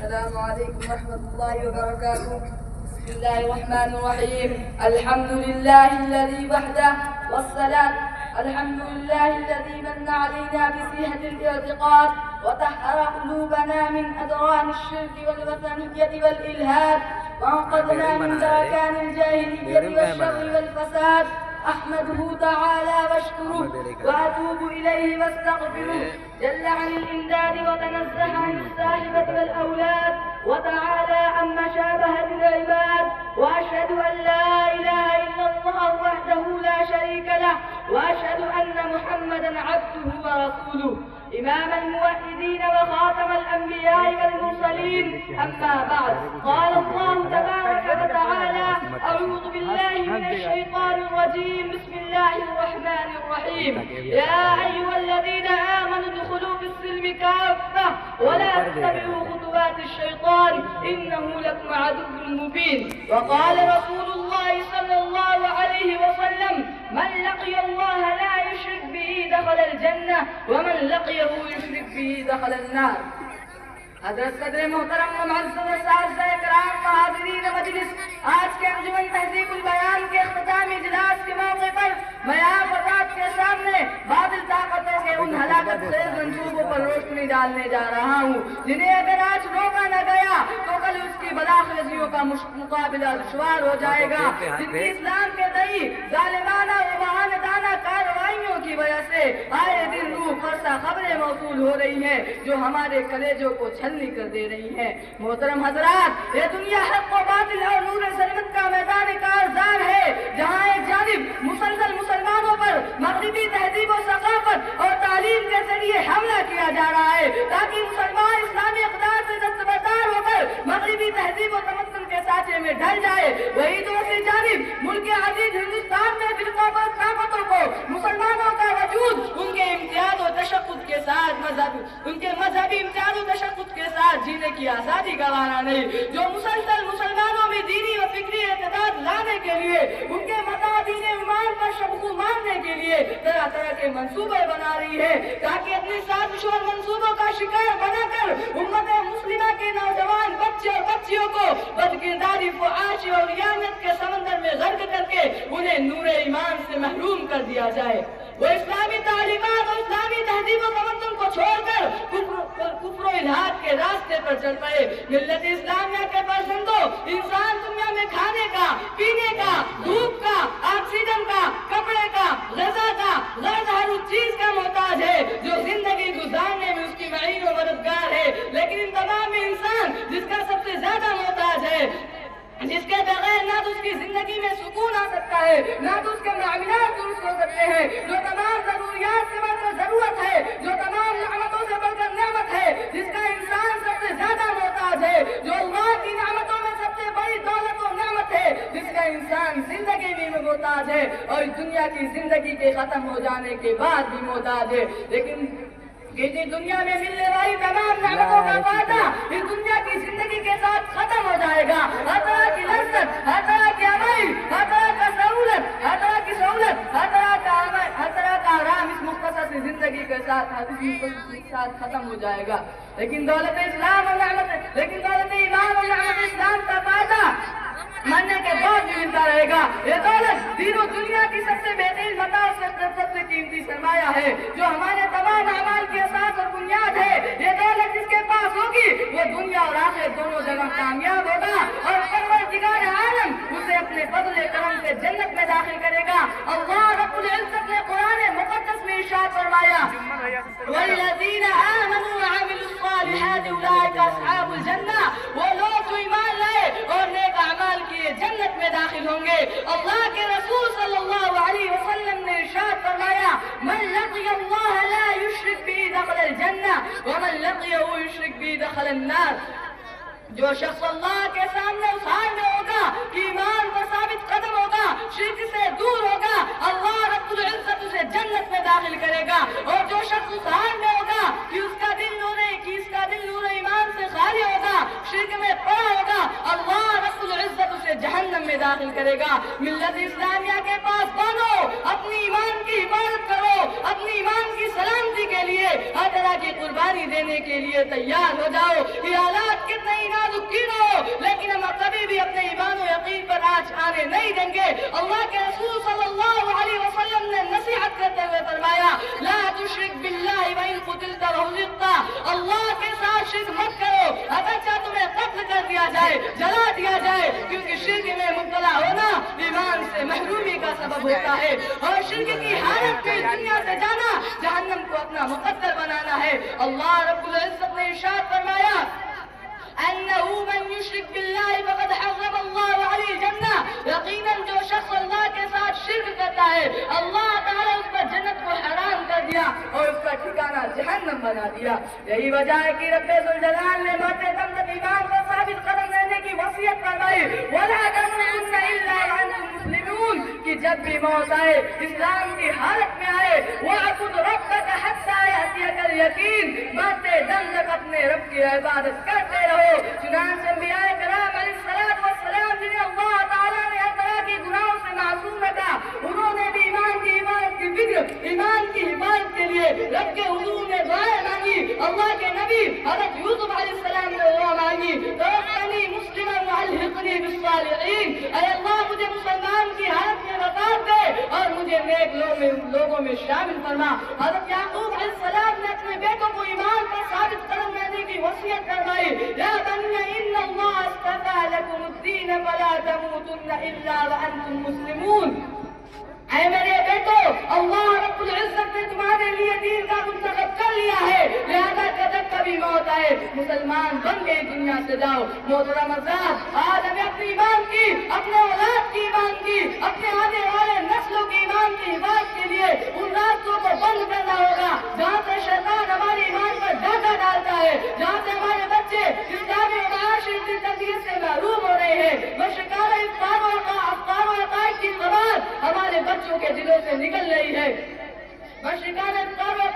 السلام عليكم ورحمة الله وبركاته. بسم الله الرحمن الرحيم. الحمد لله الذي وحده والصلاة. الحمد لله الذي من علينا بصحة الاعتقاد وطهر قلوبنا من أدران الشرك والوثنية والإلحاد وأنقذنا من دركان الجاهلية والشر والفساد. أحمده تعالى واشكره وأتوب إليه واستغفره جل عن الإمداد وتنزه عن الصاحبة والأولاد وتعالى عن مشابهة العباد. وأشهد أن لا إله إلا الله وحده لا شريك له وأشهد أن محمدا عبده ورسوله إمام الموحدين وخاتم الأنبياء والمرسلين. أما بعد، قال الله تبارك وتعالى: أعوذ بالله من الشيطان الرجيم. بسم الله الرحمن الرحيم. يا أيها الذين آمنوا ادخلوا في السلم كافة ولا تتبعوا خطوات الشيطان إنه لكم عدو مبين. وقال رسول الله صلى الله عليه وسلم: من لقي الله لا يشرك به دخل الجنة ومن لقيه يشرك به دخل النار. حضرت صدر محترم و معزز اساتذہ کرام و حاضرین مجلس، آج کے انجمن تہذیب البیان کے اختتامی اجلاس کے موقع پر میں آپ حضرات کے سامنے باطل طاقتوں کے ان ہلاکت خیز منصوبوں پر روشنی ڈالنے جا رہا ہوں جنہیں اگر آج روکا نہ گیا تو کل اس کی بلاخرزیوں کا مقابلہ دشوار ہو جائے گا، جن کی اسلام کے تئیں ظالمانہ و بہانہدانہ کارروائیوں کی وجہ سے آئے دن روح فرسا خبریں موصول ہو رہی ہیں جو ہمارے کلیجوں کو چھلنی کر دے رہی ہیں۔ محترم حضرات، یہ دنیا حق و باطل اور نور ظلمت کا میدان کارزار ہے، جہاں ایک جانب مسلسل مسلمانوں پر مغربی تہذیب و ثقافت اور تعلیم کے ذریعے حملہ کیا جا رہا ہے تاکہ مسلمان اسلامی اقدار سے دستبردار ہو کر مغربی تہذیب و تمدن کے سانچے میں ڈھل جائے، وہی دوسری جانب ملک عزیز ہندوستان میں فرقوں پر طاقتوں کو مسلمانوں کا وجود ان کے امتیاز و تشدد کے ساتھ ان کے مذہبی امتیاز و تشدد کے ساتھ جینے کی آزادی گوانا نہیں، جو مسلسل مسلمانوں میں دینی و فکری اعتداد لانے کے لیے ان کے مقادین ایمان پر شبخو مارنے کے لیے طرح طرح کے منصوبے بنا رہی ہے تاکہ اپنی سازشوں اور منصوبوں کا شکار بنا کر امت مسلمہ کے نوجوان بچے اور بچیوں کو بدکرداری فحاشی اور خیانت کے سمندر میں غرق کر کے انہیں نور ایمان سے محروم کر دیا جائے۔ وہ اسلامی تعلیمات اور اسلامی تہذیب و تمدن کو چھوڑ کر کفر و الحاد کے راستے پر چل پڑے۔ ملت اسلامیہ کے پسندوں، انسان دنیا میں کھانے کا، پینے کا، دھوپ کا، آکسیجن کا، کپڑے کا، غذا کا، غرض ہر اس چیز کا محتاج ہے جو زندگی گزارنے میں اس کی معین و مددگار ہے، لیکن ان تمام میں انسان جس کا سب سے زیادہ محتاج ہے، جس کے بغیر نہ تو اس کی زندگی میں سکون آ سکتا ہے، نہ تو اس کے معاملات درست ہو سکتے ہیں، جو تمام ضروریات سے بڑھ کر ضرورت ہے، جو تمام نعمتوں سے بڑھ کر نعمت ہے، جس کا انسان سب سے زیادہ محتاج ہے، جو اللہ کی نعمتوں میں سب سے بڑی دولت و نعمت ہے، جس کا انسان زندگی میں محتاج ہے اور اس دنیا کی زندگی کے ختم ہو جانے کے بعد بھی محتاج ہے۔ لیکن دنیا میں ملنے والی تمام نعمتوں کا فائدہ اس دنیا کی زندگی کے ساتھ ختم ہو جائے گا۔ ہر طرح کی لذت، ہر طرح کی عمل، ہر طرح کا سہولت، ہر طرح کی سہولت، ہر طرح کا عمل، ہر طرح کا آرام اس مختصر سی زندگی کے ساتھ ختم ہو جائے گا، لیکن دولت اسلام اور نعمت، لیکن دولت ایمان اور نعمت اسلام کا فائدہ مرنے کے بعد بھی ملتا رہے گا۔ یہ دولت دین و دنیا کی سب سے بہترین متاع اور سب سے قیمتی سرمایہ ہے جو ہمارے تمام اعمال کی اساس اور بنیاد ہے۔ یہ دولت جس کے پاس ہوگی وہ دنیا اور آخرت دونوں جگہ کامیاب ہوگا اور پروردگار عالم اسے اپنے فضل کرم سے جنت میں داخل کرے گا۔ اللہ رب العزت نے قرآن مقدس میں ارشاد فرمایا: والذین آمنوا وعملوا الصالحات اولئک اصحاب الجنہ، وہ لوگ جو ایمان لائے اور نیک اعمال کیے جنت میں داخل ہوں گے۔ اللہ کے رسول صلی اللہ علیہ وسلم نے ارشاد فرمایا: من لقی اللہ لا یشرک به دخل الجنہ ومن لقیہ یشرک به دخل النار۔ جو شخص اللہ کے سامنے اس حال میں ہوگا کہ ایمان پر ثابت قدم ہوگا، شرک سے دور ہوگا، اللہ رب العزت اسے جنت میں داخل کرے گا، اور جو شخص اس حال میں ہوگا کہ اس کا دل نور ایمان سے خالی ہوگا، شرک میں پڑا ہوگا، اللہ رب العزت اسے جہنم میں میں داخل کرے گا۔ ملت اسلامیہ کے پاس بانو، اپنی ایمان کی حفاظت کرو، اپنی ایمان کی سلامتی کے لیے ہر طرح کی قربانی دینے کے لیے تیار ہو جاؤ۔ یہ حالات کتنے ہی نازک کیوں نہ ہو، لیکن ہم کبھی بھی اپنے ایمان و یقین پر آنچ آنے نہیں دیں گے۔ اللہ کے رسول صلی اللہ علیہ وسلم نے نصیحت کرتے ہوئے فرمایا، لا تشرک باللہ وإن قتلت وحرقت، اللہ کے ساتھ شرک مت کرو، اگرچہ تمہیں قتل کر دیا جائے، جلا دیا جائے، کیونکہ شرک میں مبتلا ہونا ایمان سے محرومی کا سبب ہوتا ہے، اور شرک کی حالت میں دنیا سے جانا جہنم کو اپنا مقدر بنانا ہے۔ اللہ رب العزت نے ارشاد فرمایا، انه من یشرک باللہ فقد حرم اللہ علیہ الجنہ، یقیناً جو شخص اللہ کے ساتھ شرک کرتا ہے اللہ تعالیٰ اس پر جنت کو حرام کر دیا اور اس کا ٹھکانہ جہنم بنا دیا۔ یہی وجہ ہے کہ رب ذوالجلال نے مرتے دم تک ایمان پر ثابت قدم رہنے کی وصیت فرمائی، وَلَا تَمُوتُنَّ إِلَّا وَأَنْتُمْ مُسْلِمُونَ، کہ جب بھی موت آئے اسلام کی حالت میں آئے، وَاعْبُدْ رَبَّكَ حَتَّىٰ يَأْتِيَكَ الْيَقِينُ، مرتے دم تک اپنے رب کی عبادت کرتے رہو۔ چنانچہ انبیاء کرام علیہ السلام جنہیں اللہ تعالیٰ نے ہر طرح کے گناہوں سے معصوم رکھا، انہوں نے بھی ایمان کی حفاظت کی فکر، ایمان کی حفاظت کے لیے رب کے حضور میں دعائیں مانگی۔ اللہ کے نبی حضرت یوسف علیہ السلام نے دعا مانگی، توفنی مسلما والحقنی بالصالحین، اے اللہ مجھے مسلمان کی حالت میں وفات دے اور مجھے نیک لوگوں میں شامل فرما۔ حضرت یعقوب علیہ السلام نے اپنے بیٹوں کو ایمان پر ثابت قدم رہنے کی وصیت فرمائی، یا بنی ان اللہ اصطفى لكم الدین فلا تموتن الا وانتم مسلمون، اے میرے بیٹو اللہ رب العزت نے تمہارے لیے دین کا منتخب کر لیا ہے، لہذا جب کبھی موت آئے مسلمان بن گئے دنیا سے جاؤ۔ محترم حضرات، آج ہمیں اپنی ایمان کی، اپنے اولاد کی ایمان کی، اپنے آنے والے نسلوں کی ایمان کی حفاظت کے لیے ان راستوں کو بند کرنا ہوگا جہاں سے شیطان ہمارے ایمان پر ڈاکہ ڈالتا ہے، جہاں سے ہمارے بچے اسلامی و معاشرتی تربیت سے محروم ہو رہے ہیں۔ بشکار افطار و عقائد کی خبر ہمارے بچوں کے دلوں سے نکل رہی ہے۔ بشکار افطار